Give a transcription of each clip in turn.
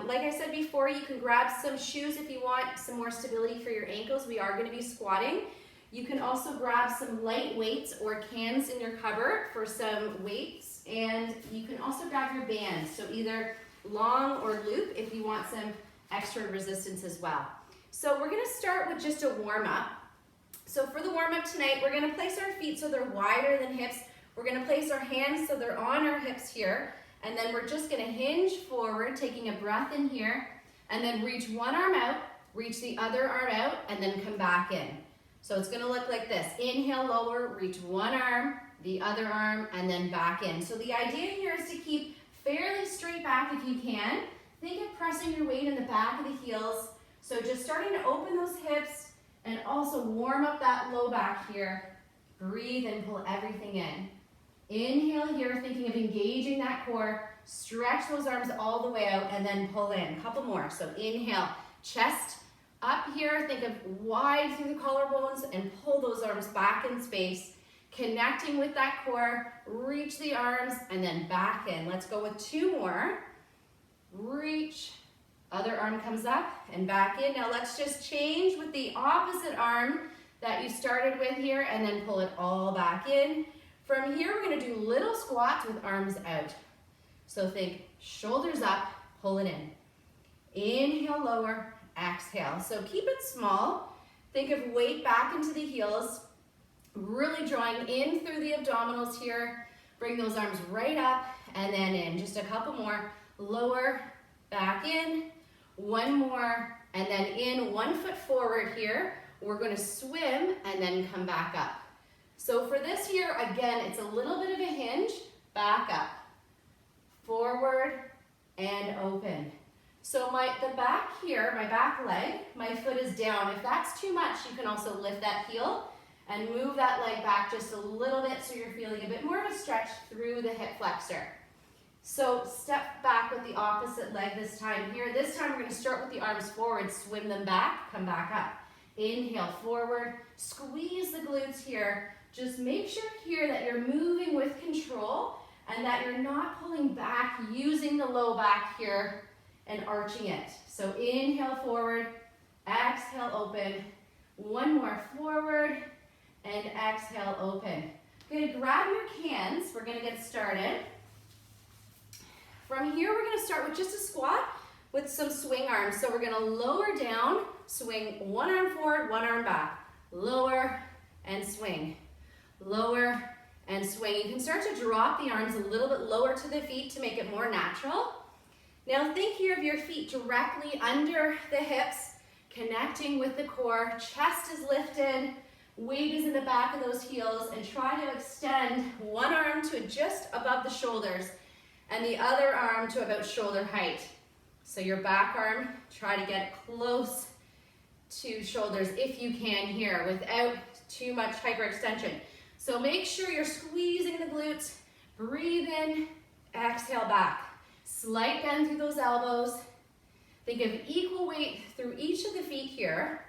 Like I said before, you can grab some shoes if you want some more stability for your ankles. We are going to be squatting. You can also grab some light weights or cans in your cupboard for some weights, and you can also grab your bands, so either long or loop if you want some extra resistance as well. So we're going to start with just a warm-up. So for the warm-up tonight, we're going to place our feet so they're wider than hips. We're going to place our hands so they're on our hips here, and then we're just going to hinge forward, taking a breath in here, and then reach one arm out, reach the other arm out, and then come back in. So it's going to look like this. Inhale, lower, reach one arm, the other arm, and then back in. So the idea here is to keep fairly straight back if you can. Think of pressing your weight in the back of the heels. So just starting to open those hips and also warm up that low back here. Breathe and pull everything in. Inhale here, thinking of engaging that core. Stretch those arms all the way out and then pull in. A couple more. So inhale, chest up here, think of wide through the collarbones and pull those arms back in space, connecting with that core, reach the arms and then back in. Let's go with two more. Reach, other arm comes up and back in. Now let's just change with the opposite arm that you started with here and then pull it all back in. From here, we're gonna do little squats with arms out. So think shoulders up, pull it in. Inhale, lower. Exhale. So keep it small. Think of weight back into the heels, really drawing in through the abdominals here. Bring those arms right up and then in. Just a couple more. Lower, back in. One more, and then in. 1 foot forward here. We're going to swim and then come back up. So for this here, again, it's a little bit of a hinge. Back up. Forward and open. So the back here, my back leg, my foot is down. If that's too much, you can also lift that heel and move that leg back just a little bit so you're feeling a bit more of a stretch through the hip flexor. So step back with the opposite leg this time here. This time we're going to start with the arms forward, swim them back, come back up. Inhale forward, squeeze the glutes here. Just make sure here that you're moving with control and that you're not pulling back using the low back here and arching it. So inhale forward, exhale open. One more forward and exhale open. You're gonna grab your cans, we're gonna get started. From here, we're gonna start with just a squat with some swing arms. So we're gonna lower down, swing one arm forward, one arm back. Lower and swing. Lower and swing. You can start to drop the arms a little bit lower to the feet to make it more natural. Now think here of your feet directly under the hips, connecting with the core. Chest is lifted, weight is in the back of those heels, and try to extend one arm to just above the shoulders and the other arm to about shoulder height. So your back arm, try to get close to shoulders if you can here without too much hyperextension. So make sure you're squeezing the glutes, breathe in, exhale back. Slight bend through those elbows. Think of equal weight through each of the feet here.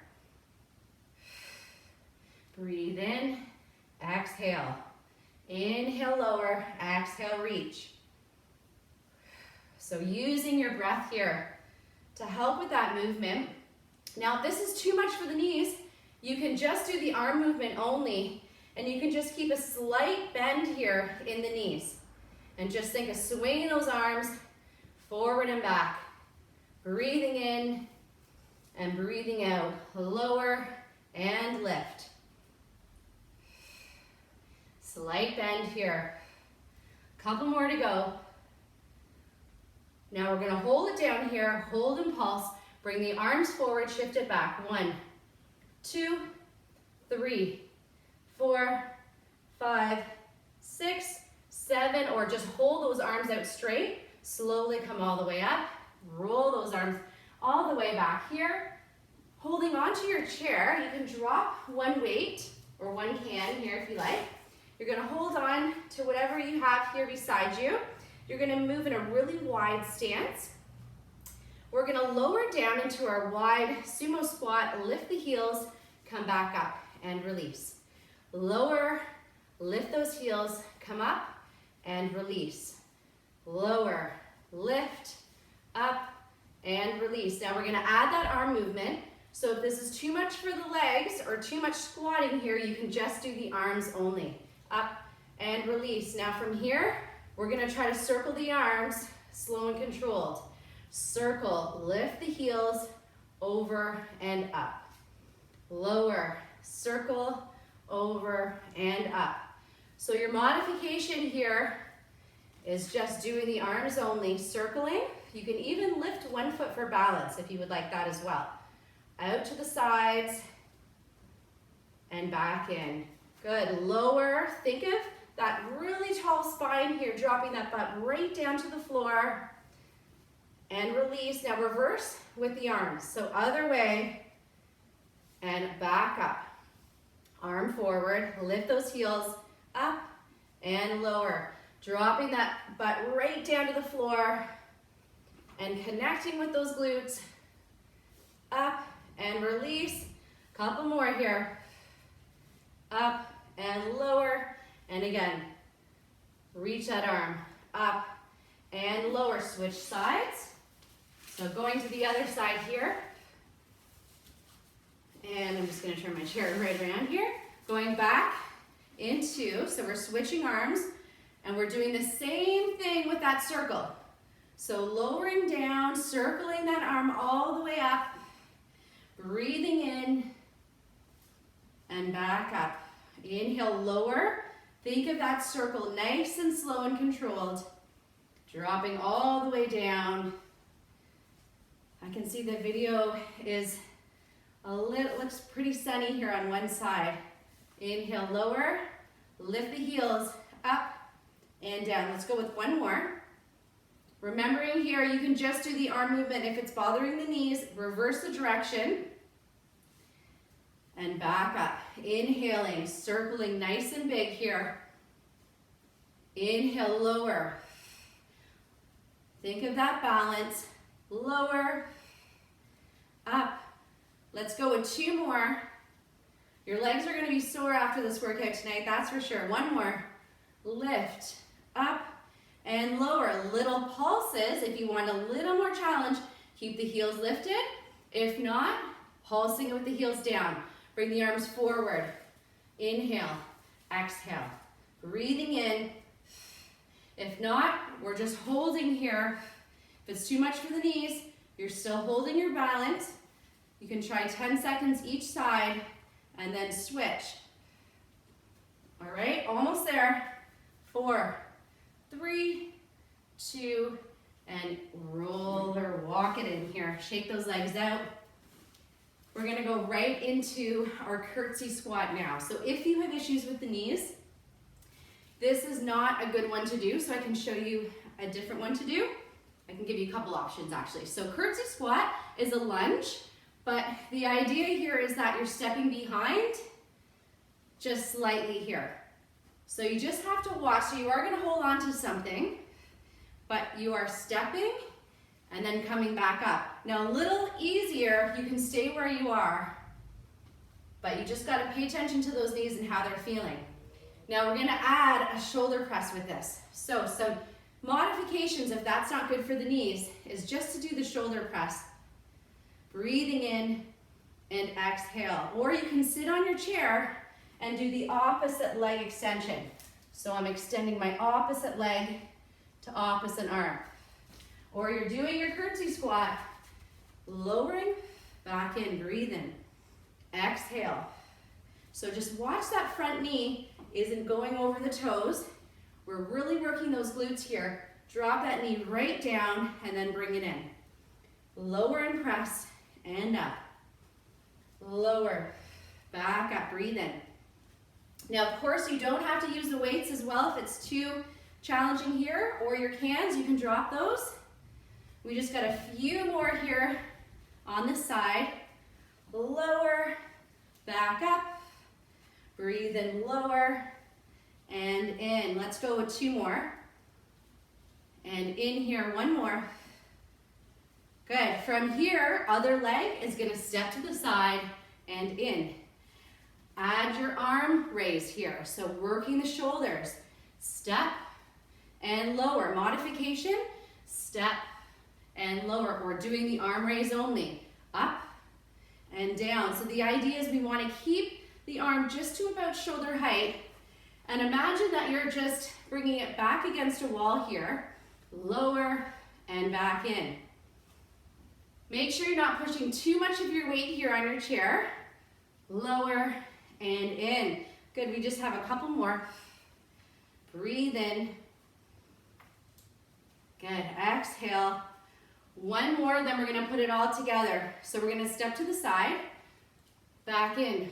Breathe in, exhale. Inhale, lower, exhale, reach. So using your breath here to help with that movement. Now, if this is too much for the knees, you can just do the arm movement only, and you can just keep a slight bend here in the knees. And just think of swinging those arms forward and back. Breathing in and breathing out. Lower and lift. Slight bend here. Couple more to go. Now we're going to hold it down here, hold and pulse. Bring the arms forward, shift it back. 1, 2, 3, 4, 5, 6, 7, or just hold those arms out straight. Slowly come all the way up. Roll those arms all the way back here. Holding onto your chair, you can drop one weight or one can here if you like. You're going to hold on to whatever you have here beside you. You're going to move in a really wide stance. We're going to lower down into our wide sumo squat, lift the heels, come back up and release. Lower, lift those heels, come up and release. Lower, lift, up, and release. Now we're gonna add that arm movement. So if this is too much for the legs or too much squatting here, you can just do the arms only. Up and release. Now from here, we're gonna try to circle the arms, slow and controlled. Circle, lift the heels, over and up. Lower, circle, over and up. So your modification here is just doing the arms only, circling. You can even lift one foot for balance if you would like that as well. Out to the sides and back in. Good, lower, think of that really tall spine here, dropping that butt right down to the floor and release. Now reverse with the arms. So other way and back up. Arm forward, lift those heels up and lower. Dropping that butt right down to the floor and connecting with those glutes. Up and release. Couple more here. Up and lower. And again, reach that arm. Up and lower. Switch sides. So going to the other side here. And I'm just going to turn my chair right around here. Going back into, so we're switching arms. And we're doing the same thing with that circle. So lowering down, circling that arm all the way up. Breathing in and back up. Inhale, lower. Think of that circle nice and slow and controlled. Dropping all the way down. I can see the video is looks pretty sunny here on one side. Inhale, lower. Lift the heels up and down. Let's go with one more. Remembering here, you can just do the arm movement. If it's bothering the knees, reverse the direction. And back up. Inhaling, circling nice and big here. Inhale, lower. Think of that balance. Lower, up. Let's go with two more. Your legs are going to be sore after this workout tonight, that's for sure. One more. Lift, up, and lower. Little pulses. If you want a little more challenge, keep the heels lifted. If not, pulsing it with the heels down. Bring the arms forward. Inhale, exhale. Breathing in. If not, we're just holding here. If it's too much for the knees, you're still holding your balance. You can try 10 seconds each side and then switch. All right, almost there. 4, 3, 2, and roll or walk it in here. Shake those legs out. We're gonna go right into our curtsy squat now. So if you have issues with the knees, this is not a good one to do, so I can show you a different one to do. I can give you a couple options actually. So curtsy squat is a lunge, but the idea here is that you're stepping behind just slightly here. So you just have to watch. So you are gonna hold on to something, but you are stepping and then coming back up. Now a little easier, you can stay where you are, but you just gotta pay attention to those knees and how they're feeling. Now we're gonna add a shoulder press with this. So some modifications, if that's not good for the knees, is just to do the shoulder press. Breathing in and exhale. Or you can sit on your chair and do the opposite leg extension. So I'm extending my opposite leg to opposite arm. Or you're doing your curtsy squat, lowering, back in, breathe in, exhale. So just watch that front knee isn't going over the toes. We're really working those glutes here. Drop that knee right down and then bring it in. Lower and press and up. Lower, back up, breathe in. Now, of course, you don't have to use the weights as well if it's too challenging here, or your cans, you can drop those. We just got a few more here on this side. Lower, back up, breathe in, lower, and in. Let's go with two more. And in here, one more. Good. From here, other leg is going to step to the side and in. Add your arm raise here. So working the shoulders. Step and lower. Modification, step and lower, or doing the arm raise only. Up and down. So the idea is we want to keep the arm just to about shoulder height, and imagine that you're just bringing it back against a wall here, lower and back in. Make sure you're not pushing too much of your weight here on your chair, lower and in. Good, we just have a couple more. Breathe in. Good, exhale. One more, then we're gonna put it all together. So we're gonna step to the side, back in.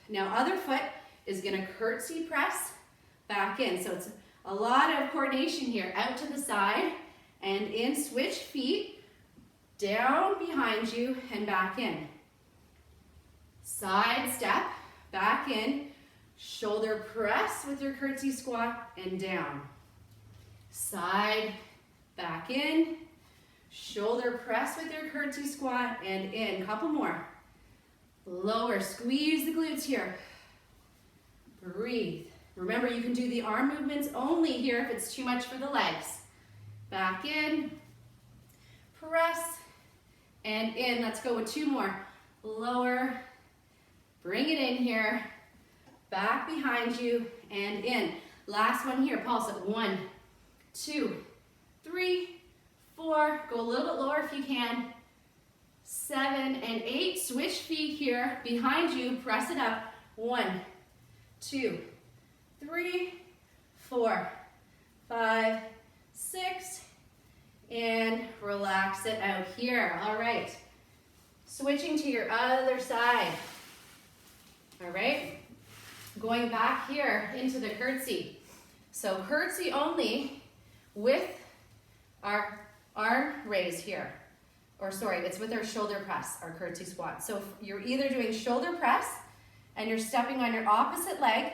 Now other foot is gonna curtsy press, back in. So it's a lot of coordination here. Out to the side and in, switch feet, down behind you and back in. Side step, back in, shoulder press with your curtsy squat and down. Side, back in, shoulder press with your curtsy squat and in. Couple more. Lower, squeeze the glutes here. Breathe. Remember, you can do the arm movements only here if it's too much for the legs. Back in, press, and in. Let's go with two more. Lower, bring it in here, back behind you, and in. Last one here, pulse it. 1, 2, 3, 4. Go a little bit lower if you can. 7 and 8. Switch feet here behind you. Press it up. 1, 2, 3, 4, 5, 6, and relax it out here. All right. Switching to your other side. All right. Going back here into the curtsy. So curtsy only with our arm raise here. Or sorry, it's with our shoulder press, our curtsy squat. So you're either doing shoulder press and you're stepping on your opposite leg,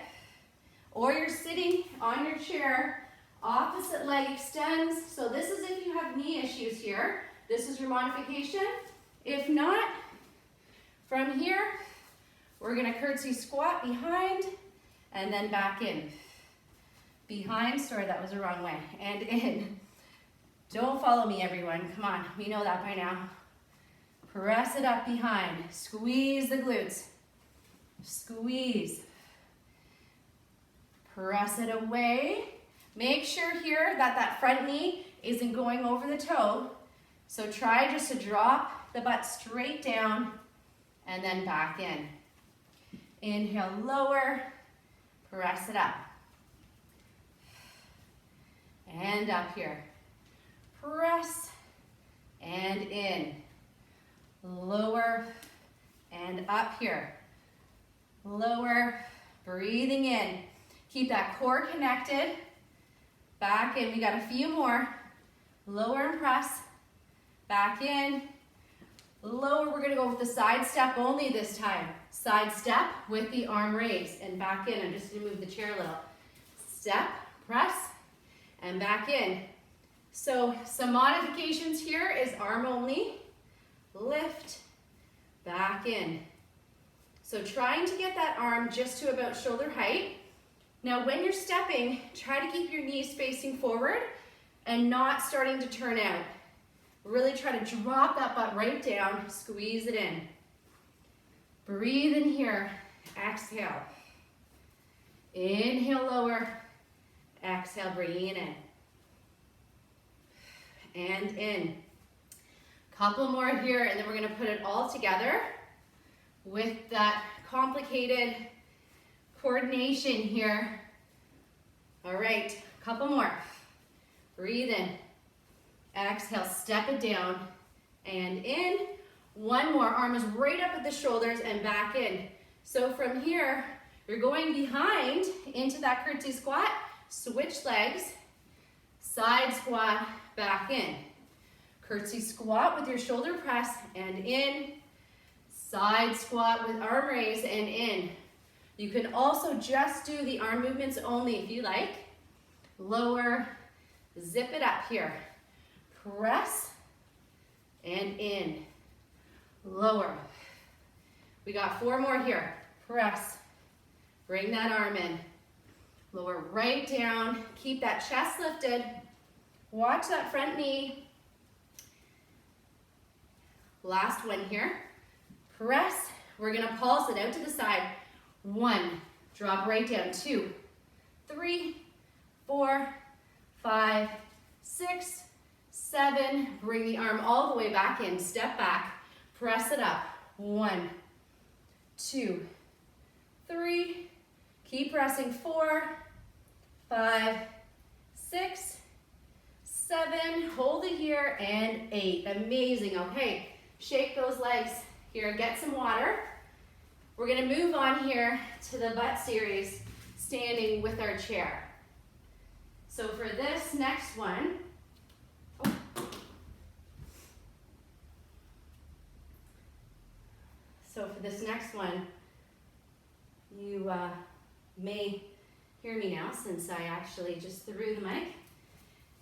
or you're sitting on your chair, opposite leg extends. So this is if you have knee issues here. This is your modification. If not, from here, we're gonna curtsy squat behind and then back in. Behind, sorry, that was the wrong way, and in. Don't follow me, everyone. Come on, we know that by now. Press it up behind. Squeeze the glutes. Squeeze. Press it away. Make sure here that that front knee isn't going over the toe. So try just to drop the butt straight down and then back in. Inhale, lower. Press it up. And up here. Press and in. Lower and up here. Lower, breathing in. Keep that core connected. Back in, we got a few more. Lower and press. Back in. Lower, we're gonna go with the side step only this time. Side step with the arm raise and back in. I'm just gonna move the chair a little. Step, press, and back in. So some modifications here is arm only, lift, back in. So trying to get that arm just to about shoulder height. Now when you're stepping, try to keep your knees facing forward and not starting to turn out. Really try to drop that butt right down, squeeze it in. Breathe in here, exhale. Inhale, lower, exhale, bringing it in. And in. Couple more here, and then we're gonna put it all together with that complicated coordination here. All right, couple more. Breathe in. Exhale, step it down and in. One more, arm is right up at the shoulders and back in. So from here, you're going behind into that curtsy squat, switch legs, side squat, back in. Curtsy squat with your shoulder press and in. Side squat with arm raise and in. You can also just do the arm movements only if you like. Lower, zip it up here. Press and in. Lower. We got 4 more here. Press. Bring that arm in. Lower right down. Keep that chest lifted. Watch that front knee. Last one here. Press. We're gonna pulse it out to the side. 1, drop right down. 2, 3, 4, 5, 6, 7. Bring the arm all the way back in. Step back. Press it up. 1, 2, 3. Keep pressing. 4, 5, 6, 7. Hold it here. And 8. Amazing. Okay. Shake those legs here. Get some water. We're going to move on here to the butt series, standing with our chair. So for this next one, you may hear me now since I actually just threw the mic.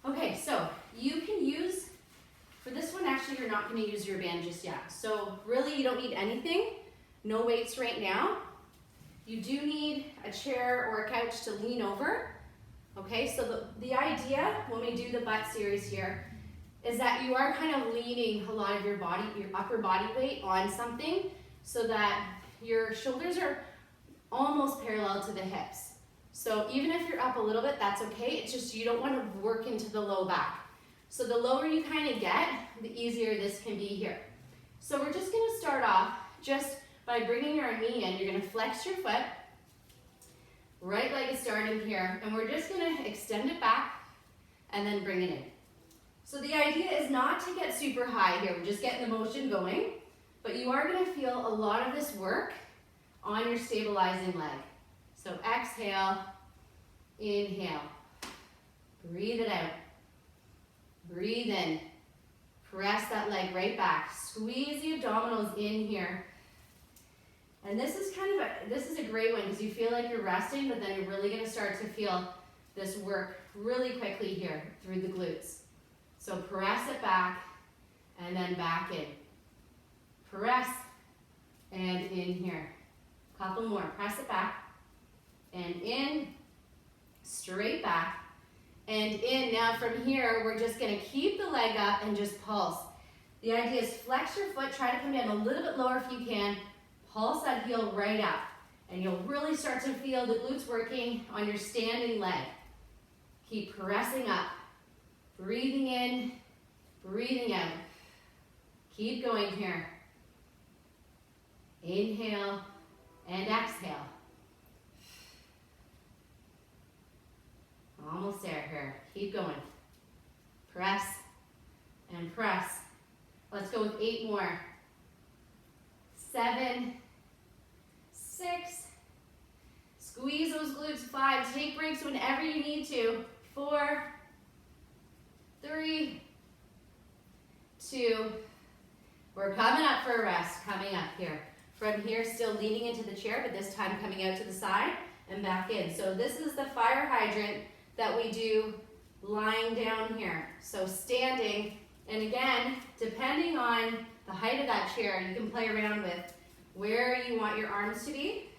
Okay, so you can use, for this one actually you're not going to use your band just yet. So really you don't need anything. No weights right now. You do need a chair or a couch to lean over. Okay, so the idea when we do the butt series here is that you are kind of leaning a lot of your body, your upper body weight on something so that your shoulders are almost parallel to the hips. So even if you're up a little bit, that's okay. It's just you don't want to work into the low back. So the lower you kind of get, the easier this can be here. So we're just going to start off just by bringing your knee in. You're going to flex your foot. Right leg is starting here, and we're just going to extend it back and then bring it in. So the idea is not to get super high here. We're just getting the motion going, but you are going to feel a lot of this work on your stabilizing leg. So exhale, inhale, breathe it out, breathe in, press that leg right back, squeeze the abdominals in here. And this is a great one because you feel like you're resting, but then you're really going to start to feel this work really quickly here through the glutes. So press it back and then back in. Press and in here. Couple more. Press it back and in, straight back and in. Now from here, we're just going to keep the leg up and just pulse. The idea is flex your foot, try to come down a little bit lower if you can. Pulse that heel right up, and you'll really start to feel the glutes working on your standing leg. Keep pressing up, breathing in, breathing out. Keep going here. Inhale and exhale. Almost there here. Keep going. Press and press. Let's go with 8 more. 7, 6, squeeze those glutes. 5, take breaks whenever you need to. 4, 3, 2, we're coming up for a rest, coming up here. From here, still leaning into the chair, but this time coming out to the side and back in. So this is the fire hydrant that we do lying down here. So standing, and again, depending on the height of that chair, you can play around with where you want your arms to be.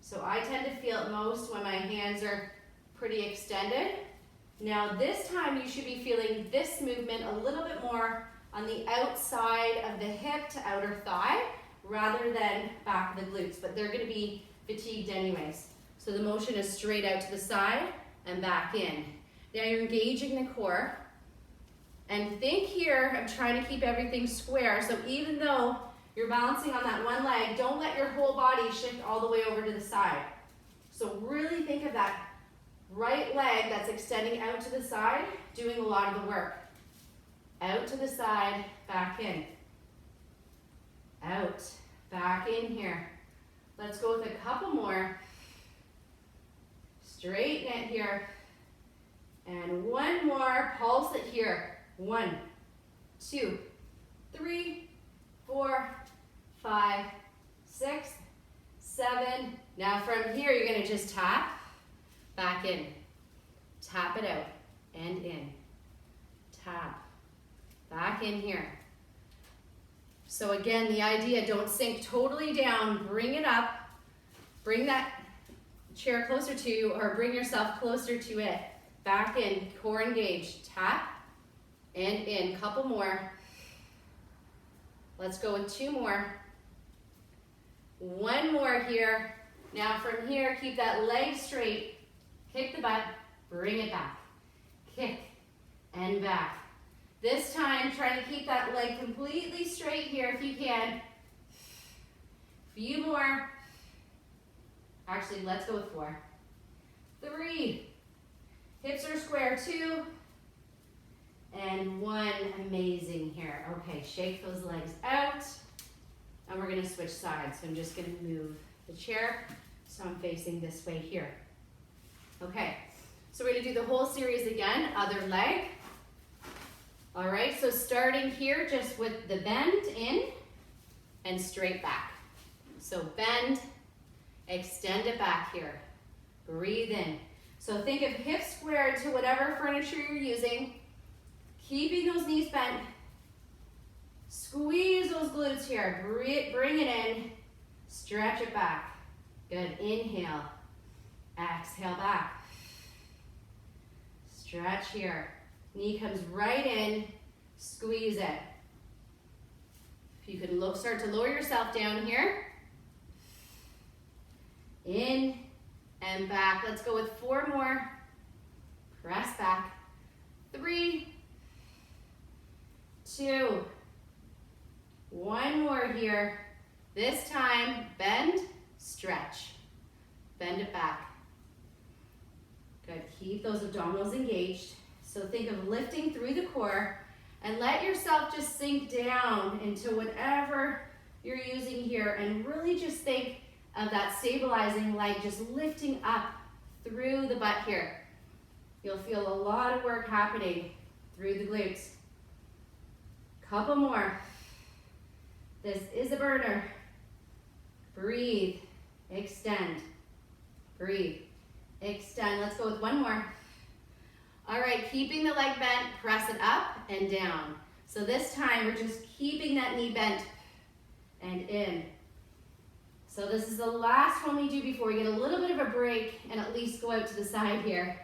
So I tend to feel it most when my hands are pretty extended. Now this time you should be feeling this movement a little bit more on the outside of the hip to outer thigh rather than back of the glutes, but they're going to be fatigued anyways. So the motion is straight out to the side and back in. Now you're engaging the core. And think here of trying to keep everything square. So even though you're balancing on that one leg, don't let your whole body shift all the way over to the side. So really think of that right leg that's extending out to the side, doing a lot of the work. Out to the side, back in. Out, back in here. Let's go with a couple more. Straighten it here. And one more, pulse it here. 1, 2, 3, 4, 5, 6, 7. Now from here, you're going to just tap, back in. Tap it out, and in. Tap, back in here. So again, the idea, don't sink totally down. Bring it up. Bring that chair closer to you, or bring yourself closer to it. Back in, core engaged. Tap, and in. Couple more. Let's go with 2 more. 1 more here. Now from here, keep that leg straight. Kick the butt, bring it back. Kick and back. This time, try to keep that leg completely straight here if you can. Few more. Actually, let's go with 4. 3. Hips are square, 2. And 1. Amazing here. Okay, shake those legs out. And we're gonna switch sides. So I'm just gonna move the chair so I'm facing this way here. Okay, so we're gonna do the whole series again, other leg. All right, so starting here just with the bend in and straight back. So bend, extend it back here. Breathe in. So think of hips squared to whatever furniture you're using. Keeping those knees bent. Squeeze those glutes here. Bring it in. Stretch it back. Good. Inhale. Exhale back. Stretch here. Knee comes right in. Squeeze it. If you could start to lower yourself down here. In and back. Let's go with 4 more. Press back. 3, 2, 1 more here. This time, bend, stretch. Bend it back. Good, keep those abdominals engaged. So think of lifting through the core and let yourself just sink down into whatever you're using here and really just think of that stabilizing leg just lifting up through the butt here. You'll feel a lot of work happening through the glutes. Couple more. This is a burner. Breathe, extend, breathe, extend. Let's go with 1 more. All right, keeping the leg bent, press it up and down. So this time we're just keeping that knee bent and in. So this is the last one we do before we get a little bit of a break and at least go out to the side here.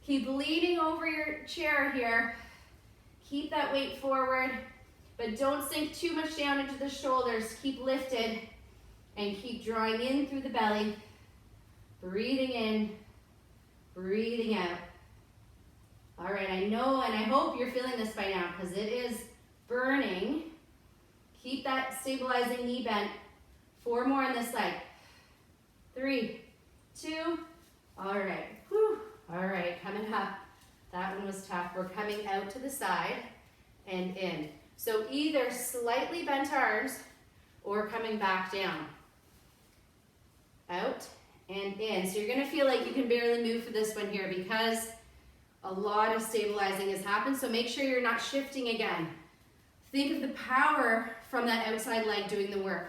Keep leaning over your chair here. Keep that weight forward, but don't sink too much down into the shoulders. Keep lifted and keep drawing in through the belly. Breathing in, breathing out. All right, I know and I hope you're feeling this by now because it is burning. Keep that stabilizing knee bent. 4 more on this leg. 3, 2, all right. Whew. All right, coming up. That one was tough. We're coming out to the side and in. So either slightly bent arms or coming back down. Out and in. So you're gonna feel like you can barely move for this one here because a lot of stabilizing has happened. So make sure you're not shifting again. Think of the power from that outside leg doing the work.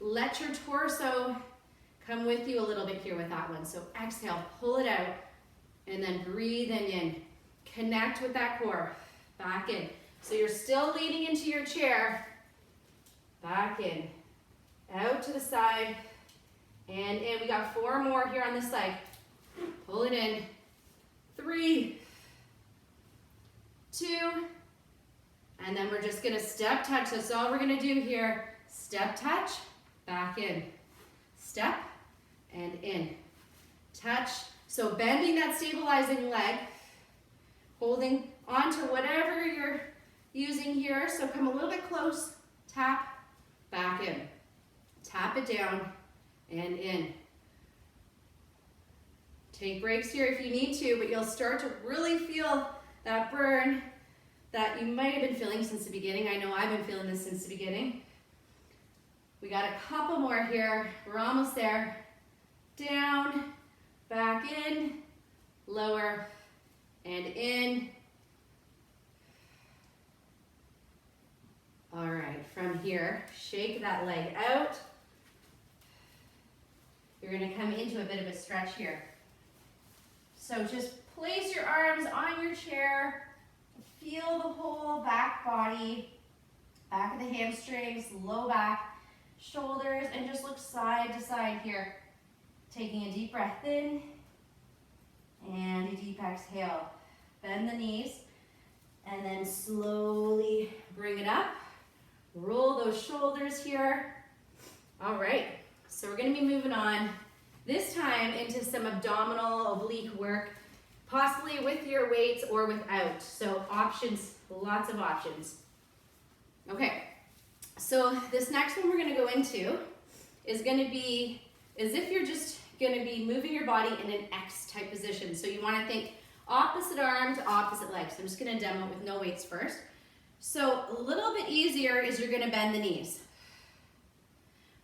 Let your torso come with you a little bit here with that one. So exhale, pull it out, and then breathe in. Connect with that core. Back in. So you're still leaning into your chair. Back in. Out to the side. And in. We got 4 more here on this side. Pull it in. 3, 2, and then we're just gonna step touch. That's all we're gonna do here. Step touch, back in. Step and in. Touch. So bending that stabilizing leg, holding onto whatever you're using here. So come a little bit close, tap, back in. Tap it down and in. Take breaks here if you need to, but you'll start to really feel that burn that you might have been feeling since the beginning. I know I've been feeling this since the beginning. We got a couple more here. We're almost there. Down, back in, lower, and in. All right, from here, shake that leg out. You're gonna come into a bit of a stretch here. So just place your arms on your chair, feel the whole back body, back of the hamstrings, low back, shoulders, and just look side to side here. Taking a deep breath in and a deep exhale. Bend the knees and then slowly bring it up. Roll those shoulders here. All right, so we're gonna be moving on this time into some abdominal oblique work, possibly with your weights or without. So options, lots of options. Okay, so this next one we're gonna go into is gonna be as if you're just gonna be moving your body in an X type position. So you wanna think opposite arm to opposite leg. So I'm just gonna demo it with no weights first. So a little bit easier is you're gonna bend the knees.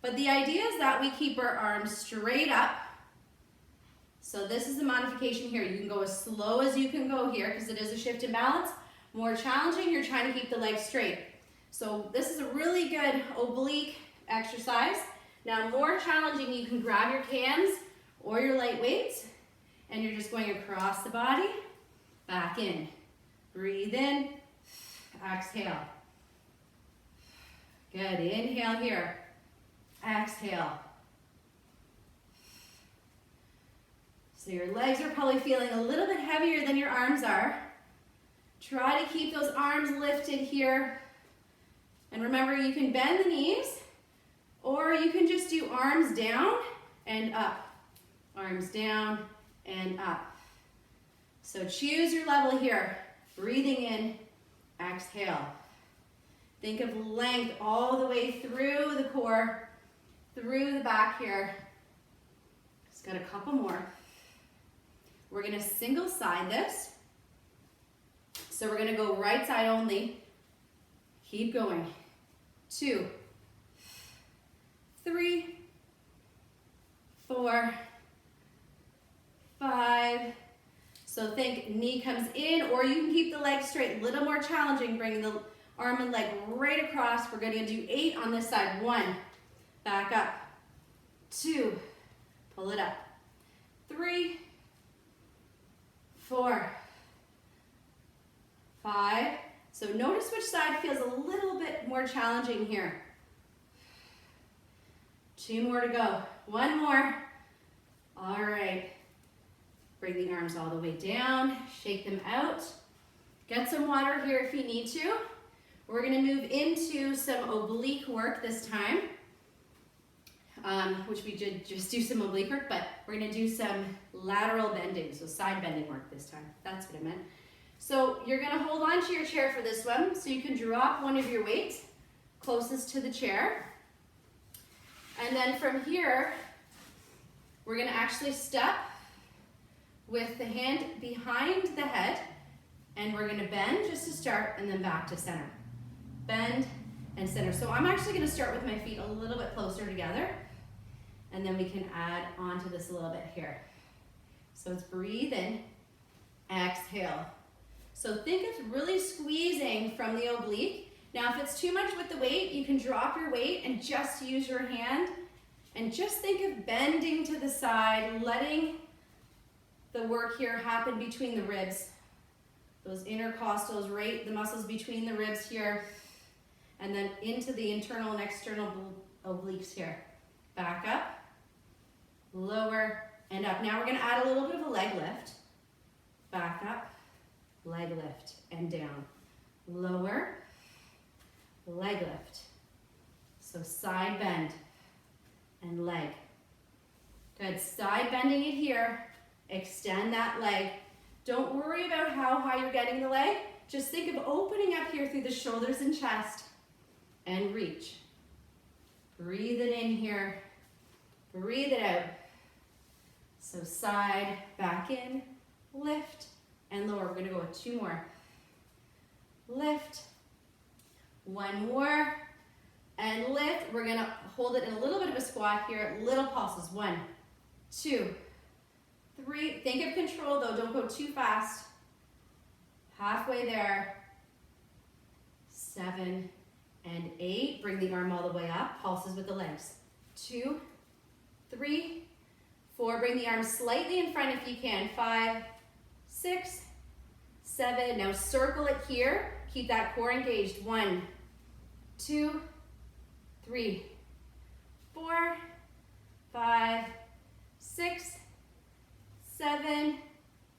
But the idea is that we keep our arms straight up. So this is the modification here. You can go as slow as you can go here because it is a shift in balance. More challenging, you're trying to keep the legs straight. So this is a really good oblique exercise. Now more challenging, you can grab your cans or your light weights and you're just going across the body, back in. Breathe in, exhale. Good, inhale here, exhale. So your legs are probably feeling a little bit heavier than your arms are. Try to keep those arms lifted here. And remember, you can bend the knees, or you can just do arms down and up. Arms down and up. So choose your level here. Breathing in, exhale. Think of length all the way through the core, through the back here. Just got a couple more. We're gonna single side this. So we're gonna go right side only. Keep going. 2, 3, 4, 5. So think knee comes in, or you can keep the legs straight. A little more challenging, bringing the arm and leg right across. We're gonna do 8 on this side. 1, back up. 2, pull it up. 3, 4, 5. So notice which side feels a little bit more challenging here. 2 more to go. 1 more. All right. Bring the arms all the way down. Shake them out. Get some water here if you need to. We're going to move into some oblique work this time, which we did just do some oblique work, but we're going to do some lateral bending, so side bending work this time. That's what I meant. So you're going to hold on to your chair for this one, so you can drop one of your weights closest to the chair. And then from here, we're going to actually step with the hand behind the head, and we're going to bend just to start and then back to center. Bend and center. So I'm actually going to start with my feet a little bit closer together, and then we can add on to this a little bit here. So it's breathe in, exhale. So think of really squeezing from the oblique. Now if it's too much with the weight, you can drop your weight and just use your hand, and just think of bending to the side, letting the work here happen between the ribs. Those intercostals, right, the muscles between the ribs here, and then into the internal and external obliques here. Back up, lower, and up. Now we're gonna add a little bit of a leg lift. Back up, leg lift, and down. Lower, leg lift. So side bend and leg. Good, side bending it here. Extend that leg. Don't worry about how high you're getting the leg. Just think of opening up here through the shoulders and chest and reach. Breathe it in here. Breathe it out. So side, back in, lift, and lower. We're gonna go with 2 more. Lift, 1 more, and lift. We're gonna hold it in a little bit of a squat here, little pulses. 1, 2, 3. Think of control though, don't go too fast. Halfway there. 7 and 8. Bring the arm all the way up, pulses with the legs. 2, 3, 4. Bring the arm slightly in front if you can. 5, 6, 7. Now circle it here. Keep that core engaged. 1, 2, 3, 4, 5, 6, 7,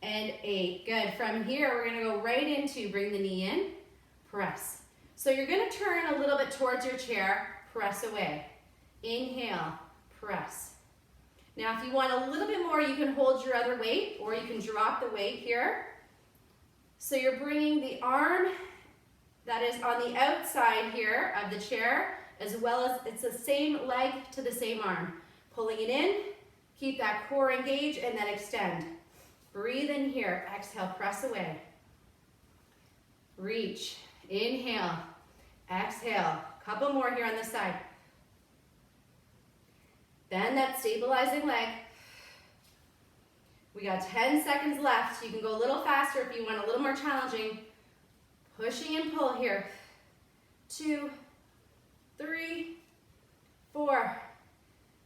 and 8. Good. From here, we're going to go right into bring the knee in, press. So you're gonna turn a little bit towards your chair, press away. Inhale, press. Now if you want a little bit more, you can hold your other weight or you can drop the weight here. So you're bringing the arm that is on the outside here of the chair, as well as it's the same leg to the same arm. Pulling it in, keep that core engaged, and then extend. Breathe in here, exhale, press away. Reach, inhale, exhale. Couple more here on this side. Bend that stabilizing leg. We got 10 seconds left. You can go a little faster if you want a little more challenging. Pushing and pull here. 2, 3, 4.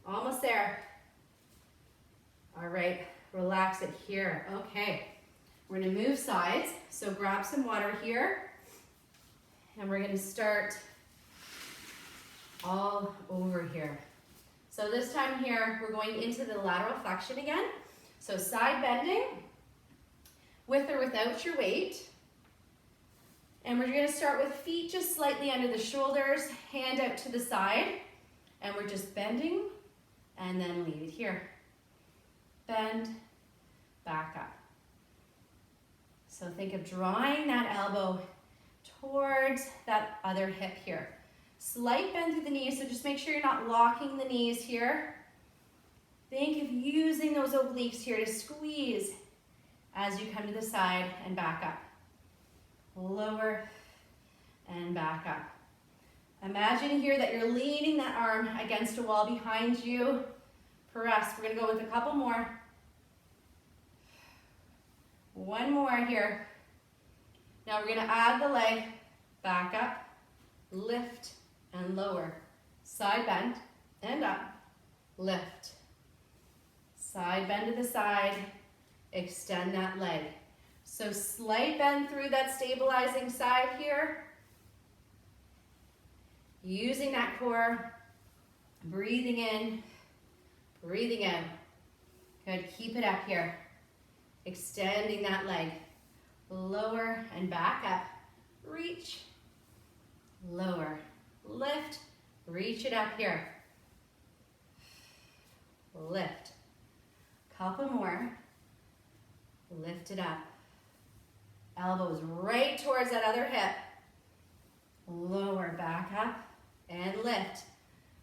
Almost there. All right, relax it here. Okay, we're gonna move sides. So grab some water here. And we're gonna start all over here. So this time here, we're going into the lateral flexion again. So side bending, with or without your weight. And we're gonna start with feet just slightly under the shoulders, hand out to the side. And we're just bending and then leave it here. Bend, back up. So think of drawing that elbow towards that other hip here. Slight bend through the knees, so just make sure you're not locking the knees here. Think of using those obliques here to squeeze as you come to the side and back up. Lower and back up. Imagine here that you're leaning that arm against a wall behind you. Press. We're gonna go with a couple more. One more here. Now we're gonna add the leg, back up, lift and lower. Side bend and up, lift. Side bend to the side, extend that leg. So slight bend through that stabilizing side here. Using that core, breathing in, breathing out. Good, keep it up here. Extending that leg. Lower and back up. Reach, lower, lift, reach it up here. Lift. Couple more. Lift it up. Elbows right towards that other hip. Lower, back up, and lift.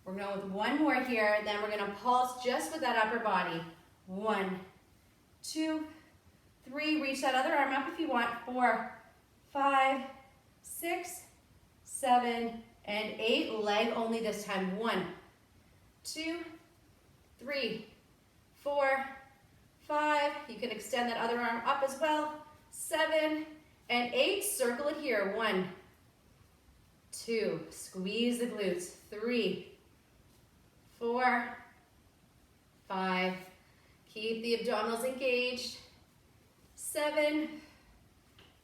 We're going with one more here, then we're gonna pulse just with that upper body. 1, 2, 3, reach that other arm up if you want. 4, 5, 6, 7, and 8. Leg only this time. 1, 2, 3, 4, 5. You can extend that other arm up as well. 7 and 8. Circle it here. 1, 2. Squeeze the glutes. 3, 4, 5. Keep the abdominals engaged. 7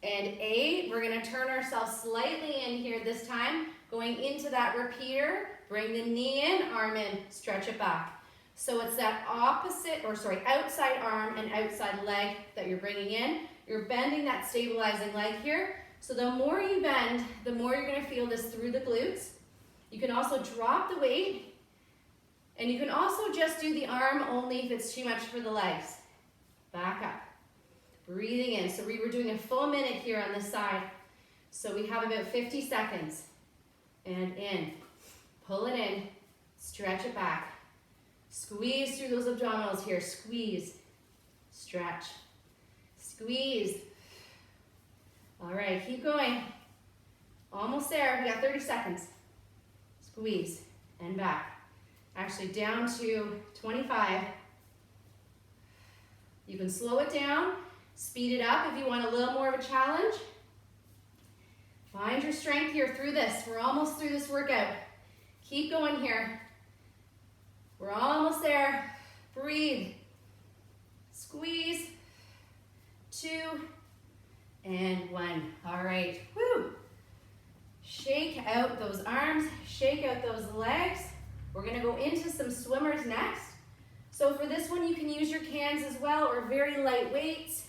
and 8. We're going to turn ourselves slightly in here this time. Going into that repeater. Bring the knee in, arm in, stretch it back. So it's that outside arm and outside leg that you're bringing in. You're bending that stabilizing leg here. So the more you bend, the more you're going to feel this through the glutes. You can also drop the weight. And you can also just do the arm only if it's too much for the legs. Back up. Breathing in. So we were doing a full minute here on this side. So we have about 50 seconds. And in. Pull it in. Stretch it back. Squeeze through those abdominals here. Squeeze. Stretch. Squeeze. All right, keep going. Almost there. We got 30 seconds. Squeeze and back. Actually down to 25. You can slow it down, speed it up if you want a little more of a challenge. Find your strength here through this. We're almost through this workout. Keep going here. We're almost there. Breathe. Squeeze. 2 and 1. All right. Woo. Shake out those arms. Shake out those legs. We're going to go into some swimmers next. So for this one, you can use your cans as well, or very light weights,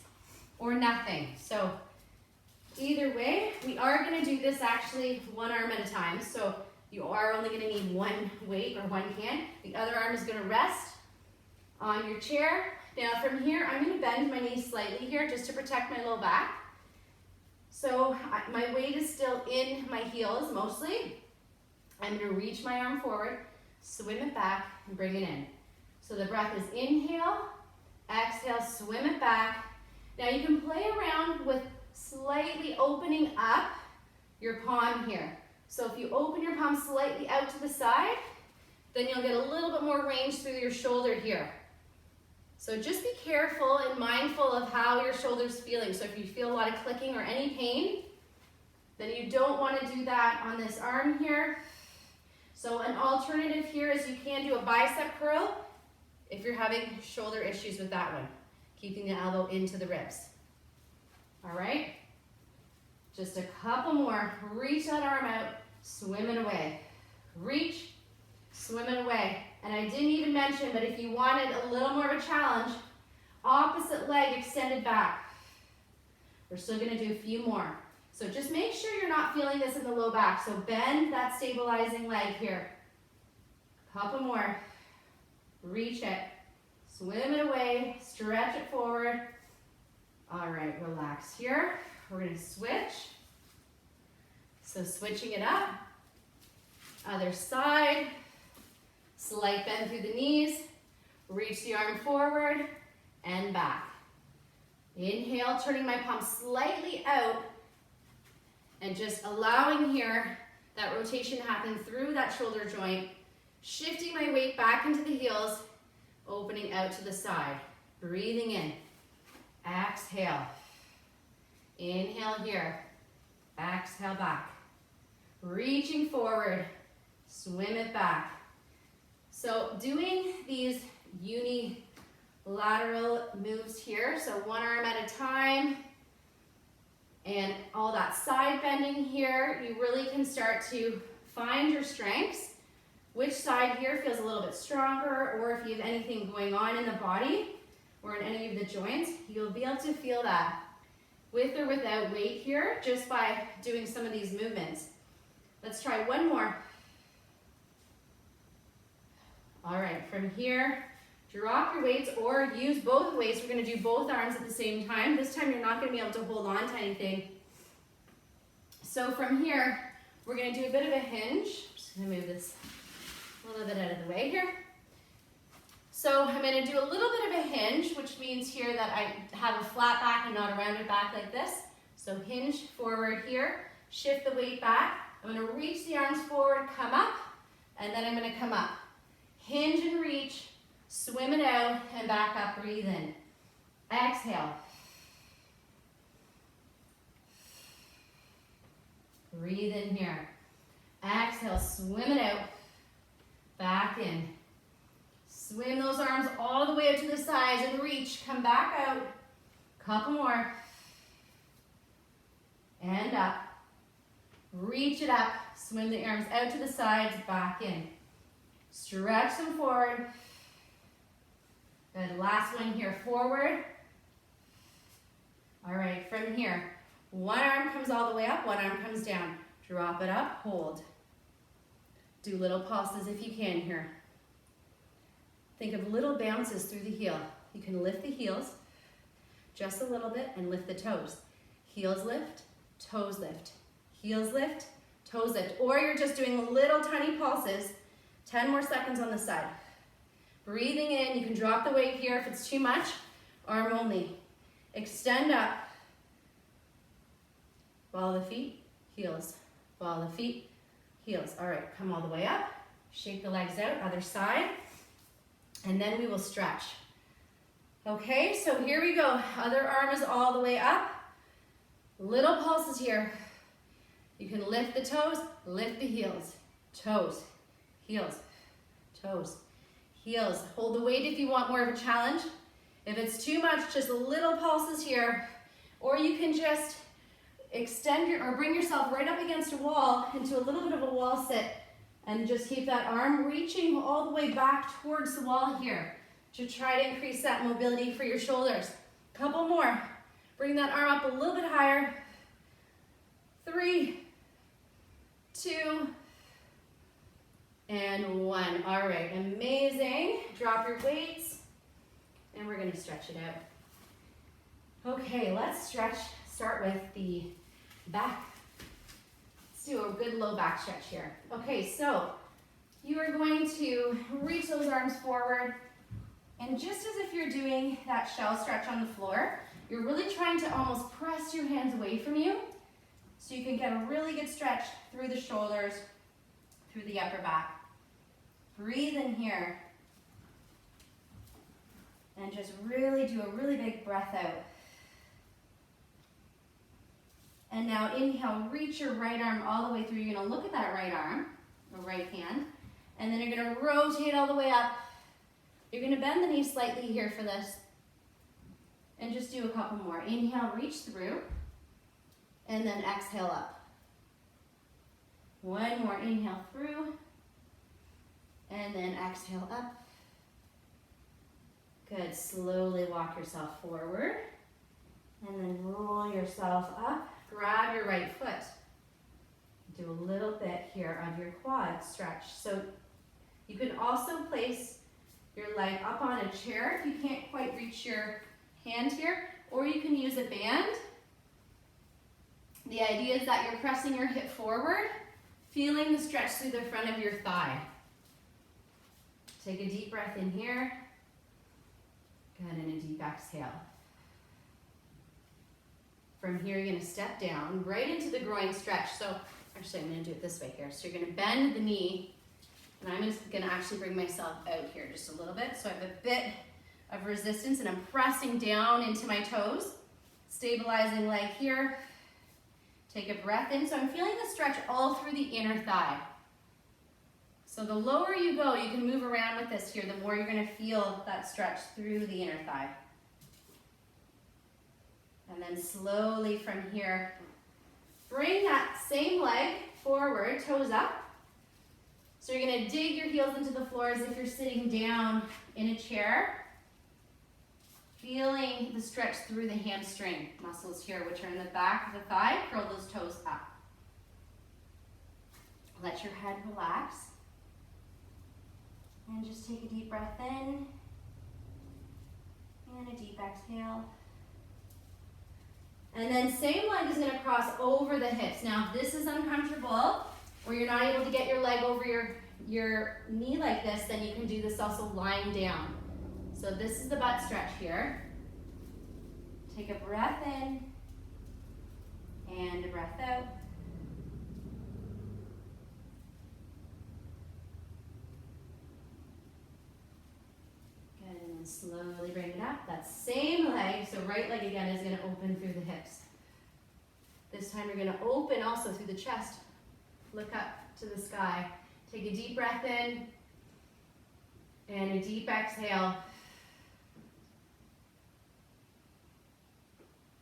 or nothing. So Either way, we are gonna do this actually one arm at a time. So you are only gonna need one weight or one can. The other arm is gonna rest on your chair. Now from here, I'm gonna bend my knees slightly here just to protect my low back. So my weight is still in my heels mostly. I'm gonna reach my arm forward, swim it back, and bring it in. So the breath is inhale, exhale, swim it back. Now you can play around with slightly opening up your palm here. So if you open your palm slightly out to the side, then you'll get a little bit more range through your shoulder here. So just be careful and mindful of how your shoulder's feeling. So if you feel a lot of clicking or any pain, then you don't want to do that on this arm here. So an alternative here is you can do a bicep curl if you're having shoulder issues with that one, keeping the elbow into the ribs. All right, just a couple more. Reach that arm out, swim it away. Reach, swim it away. And I didn't even mention, but if you wanted a little more of a challenge, opposite leg extended back. We're still gonna do a few more. So just make sure you're not feeling this in the low back. So bend that stabilizing leg here. Couple more. Reach it, swim it away, stretch it forward. All right, relax here. We're gonna switch. So switching it up. Other side. Slight bend through the knees. Reach the arm forward and back. Inhale, turning my palm slightly out and just allowing here that rotation happen through that shoulder joint. Shifting my weight back into the heels, opening out to the side. Breathing in. Exhale. Inhale here. Exhale back. Reaching forward. Swim it back. So doing these unilateral moves here, so one arm at a time, and all that side bending here, you really can start to find your strengths. Which side here feels a little bit stronger, or if you have anything going on in the body or in any of the joints, you'll be able to feel that with or without weight here just by doing some of these movements. Let's try one more. All right, from here, drop your weights or use both weights. We're gonna do both arms at the same time. This time you're not gonna be able to hold on to anything. So from here, we're gonna do a bit of a hinge. I'm just gonna move this a little bit out of the way here. So I'm going to do a little bit of a hinge, which means here that I have a flat back and not a rounded back like this. So hinge forward here, shift the weight back. I'm going to reach the arms forward, come up, and then I'm going to come up. Hinge and reach, swim it out, and back up, breathe in. Exhale. Breathe in here. Exhale, swim it out. Back in. Swim those arms all the way out to the sides and reach. Come back out. Couple more. And up. Reach it up. Swim the arms out to the sides, back in. Stretch them forward. Good. Last one here, forward. All right, from here, one arm comes all the way up, one arm comes down. Drop it up, hold. Do little pulses if you can here. Think of little bounces through the heel. You can lift the heels just a little bit and lift the toes. Heels lift, toes lift. Heels lift, toes lift. Or you're just doing little tiny pulses. 10 more seconds on the side. Breathing in, you can drop the weight here if it's too much. Arm only. Extend up. Ball the feet, heels. Ball the feet, heels. All right, come all the way up. Shake the legs out, other side. And then we will stretch. Okay, so here we go. Other arm is all the way up. Little pulses here. You can lift the toes, lift the heels. Toes, heels, toes, heels. Hold the weight if you want more of a challenge. If it's too much, just little pulses here. Or you can just extend or bring yourself right up against a wall into a little bit of a wall sit and just keep that arm reaching all the way back towards the wall here to try to increase that mobility for your shoulders. Couple more. Bring that arm up a little bit higher. 3, 2, and 1. All right, amazing. Drop your weights, and we're gonna stretch it out. Okay, let's stretch. Start with the back. Let's do a good low back stretch here. Okay, so you are going to reach those arms forward, and just as if you're doing that shell stretch on the floor, you're really trying to almost press your hands away from you so you can get a really good stretch through the shoulders, through the upper back. Breathe in here, and just really do a really big breath out. And now inhale, reach your right arm all the way through. You're gonna look at that right arm, or right hand, and then you're gonna rotate all the way up. You're gonna bend the knee slightly here for this, and just do a couple more. Inhale, reach through, and then exhale up. One more, inhale through, and then exhale up. Good, slowly walk yourself forward, and then roll yourself up. Grab your right foot. Do a little bit here of your quad stretch. So you can also place your leg up on a chair if you can't quite reach your hand here, or you can use a band. The idea is that you're pressing your hip forward, feeling the stretch through the front of your thigh. Take a deep breath in here. Good, and a deep exhale. From here, you're gonna step down right into the groin stretch. So actually, I'm gonna do it this way here. So you're gonna bend the knee, and I'm just gonna actually bring myself out here just a little bit. So I have a bit of resistance, and I'm pressing down into my toes, stabilizing leg here. Take a breath in. So I'm feeling the stretch all through the inner thigh. So the lower you go, you can move around with this here, the more you're gonna feel that stretch through the inner thigh. And then slowly from here, bring that same leg forward, toes up. So you're gonna dig your heels into the floor as if you're sitting down in a chair. Feeling the stretch through the hamstring muscles here, which are in the back of the thigh. Curl those toes up. Let your head relax. And just take a deep breath in. And a deep exhale. And then same leg is gonna cross over the hips. Now if this is uncomfortable, or you're not able to get your leg over your knee like this, then you can do this also lying down. So this is the butt stretch here. Take a breath in, and a breath out. Good, and then slowly bring it up. That same leg, so right leg again is gonna open through the hips. This time you're gonna open also through the chest. Look up to the sky. Take a deep breath in, and a deep exhale.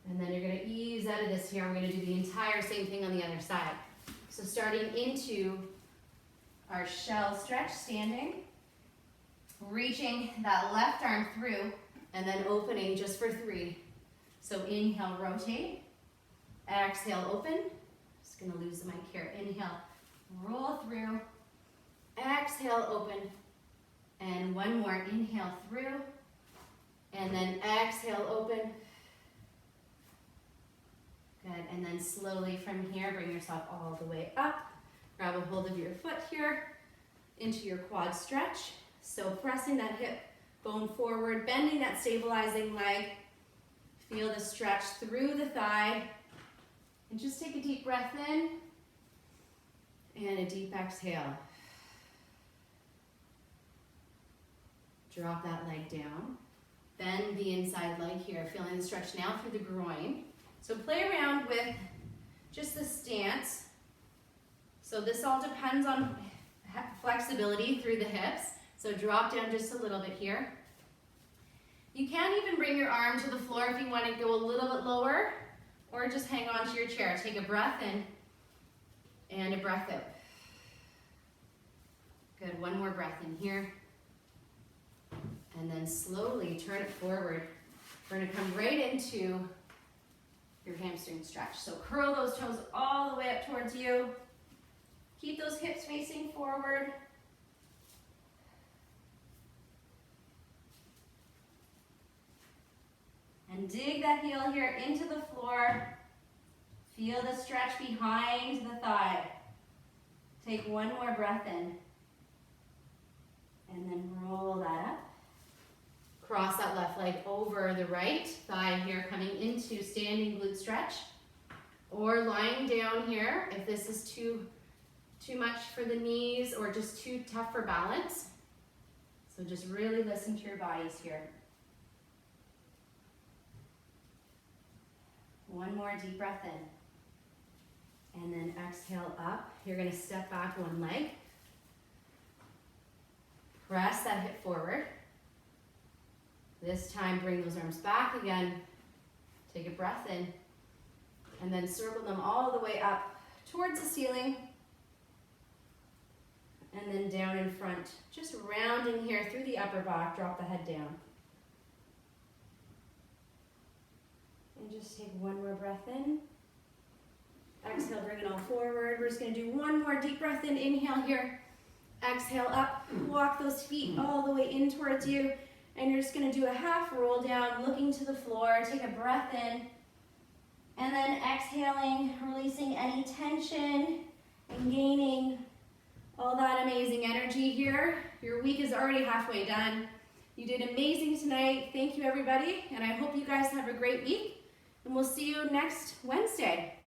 And then you're gonna ease out of this here. We're gonna do the entire same thing on the other side. So starting into our shell stretch, standing, reaching that left arm through, and then opening just for 3. So inhale, rotate. Exhale, open. Just gonna lose the mic here. Inhale, roll through. Exhale, open. And one more, inhale through. And then exhale, open. Good, and then slowly from here, bring yourself all the way up. Grab a hold of your foot here into your quad stretch. So pressing that hip bone forward, bending that stabilizing leg. Feel the stretch through the thigh. And just take a deep breath in and a deep exhale. Drop that leg down. Bend the inside leg here, feeling the stretch now through the groin. So play around with just the stance. So this all depends on flexibility through the hips. So drop down just a little bit here. You can even bring your arm to the floor if you want to go a little bit lower, or just hang on to your chair. Take a breath in and a breath out. Good, one more breath in here. And then slowly turn it forward. We're gonna come right into your hamstring stretch. So curl those toes all the way up towards you. Keep those hips facing forward. And dig that heel here into the floor. Feel the stretch behind the thigh. Take one more breath in. And then roll that up. Cross that left leg over the right thigh here, coming into standing glute stretch. Or lying down here if this is too much for the knees or just too tough for balance. So just really listen to your bodies here. One more deep breath in. And then exhale up. You're gonna step back one leg. Press that hip forward. This time, bring those arms back again. Take a breath in. And then circle them all the way up towards the ceiling. And then down in front. Just rounding here through the upper back. Drop the head down. And just take one more breath in. Exhale, bring it all forward. We're just gonna do one more deep breath in. Inhale here. Exhale up. Walk those feet all the way in towards you. And you're just gonna do a half roll down, looking to the floor. Take a breath in. And then exhaling, releasing any tension and gaining all that amazing energy here. Your week is already halfway done. You did amazing tonight. Thank you, everybody. And I hope you guys have a great week. And we'll see you next Wednesday.